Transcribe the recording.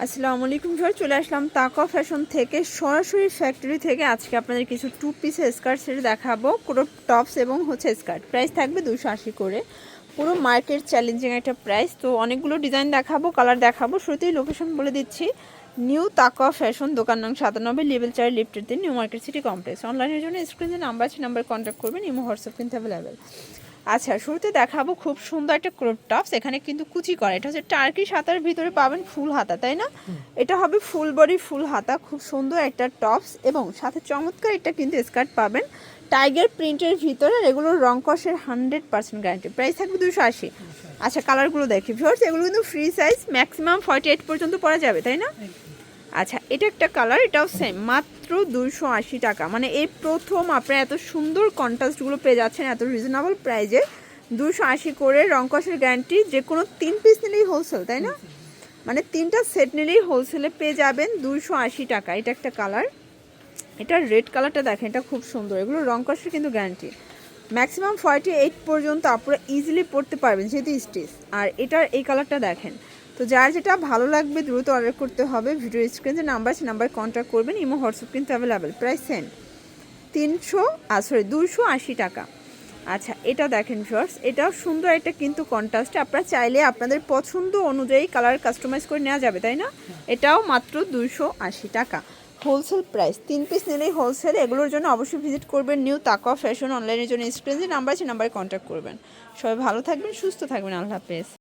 আসসালামু আলাইকুম ভিউয়ার, চলে আসলাম তাকা ফ্যাশন থেকে সরাসরি ফ্যাক্টরি থেকে। আজকে আপনাদের কিছু টু পিস স্কার্ট সেট দেখাবো, পুরো টপস এবং স্কার্ট। প্রাইস থাকবে 280 করে, পুরো মার্কেট চ্যালেঞ্জিং একটা প্রাইস। তো অনেকগুলো ডিজাইন দেখাবো, কালার দেখাবো। শুরুতেই লোকেশন বলে দিচ্ছি, নিউ তাকা ফ্যাশন, দোকান নং 97, লেভেল 4, লিফটের 3, নিউ মার্কেট সিটি কমপ্লেক্স। অনলাইনের জন্য স্ক্রিনে নাম্বার আছে, নাম্বার কন্ট্যাক্ট করবেন। ইমো হোয়াটসঅ্যাপ কিন্তু অ্যাভেলেবেল। আচ্ছা, শুরুতে দেখাবো খুব সুন্দর একটা ক্রপ টপস। এখানে কিন্তু কুচি করা, এটা হচ্ছে টার্কি হাতার ভিতরে পাবেন ফুল হাতা, তাই না? এটা হবে ফুল বডি ফুল হাতা, খুব সুন্দর একটা টপস এবং সাথে চমৎকার এটা কিন্তু স্কার্ট পাবেন টাইগার প্রিন্টের ভিতরে। এগুলোর রং কষের 100% গ্যারান্টি। প্রাইস থাকবে 280। আচ্ছা, কালারগুলো দেখি ভিউয়ার্স, এগুলো কিন্তু ফ্রি সাইজ, ম্যাক্সিমাম 48 পর্যন্ত পরা যাবে, তাই না? আচ্ছা, এটা একটা কালার, এটাও সেম, মাত্র 280 টাকা। মানে এই প্রথম আপনারা এত সুন্দর কন্ট্রাস্টগুলো পেয়ে যাচ্ছেন এত রিজনেবল প্রাইজে। 280 করে, রং কষের গ্যারান্টি। যে কোনো 3 পিস নিলেই হোলসেল, তাই না? মানে 3টা সেট নিলেই হোলসেলে পেয়ে যাবেন 280 টাকা। এটা একটা কালার, এটা রেড কালারটা দেখেন, এটা খুব সুন্দর। এগুলো রং কষের কিন্তু গ্যারান্টি। ম্যাক্সিমাম 48 পর্যন্ত আপনারা ইজিলি পড়তে পারবেন যেহেতু স্টিচ। আর এটার এই কালারটা দেখেন। তো যার যেটা ভালো লাগবে দ্রুত অর্ডার করতে হবে। ভিডিও স্ক্রিনে নাম্বার আছে, নাম্বার কন্ট্যাক্ট করবেন। ইমো হোয়াটসঅ্যাপ কিন্তু অ্যাভেলেবেল। প্রাইস সেম, 280 টাকা। আচ্ছা, এটা দেখেন ভিউয়ার্স, এটাও সুন্দর, এটা কিন্তু কন্ট্রাস্টে। আপনারা চাইলে আপনাদের পছন্দ অনুযায়ী কালার কাস্টমাইজ করে নেওয়া যাবে, তাই না? এটাও মাত্র 280 টাকা, হোলসেল প্রাইস। 3 পিস নিলেই হোলসেল। এগুলোর জন্য অবশ্যই ভিজিট করবেন নিউ তাকা ফ্যাশন। অনলাইনের জন্য স্ক্রিনে নাম্বার আছে, নাম্বারে কন্ট্যাক্ট করবেন। সবাই ভালো থাকবেন, সুস্থ থাকবেন। আল্লাহ হাফেজ।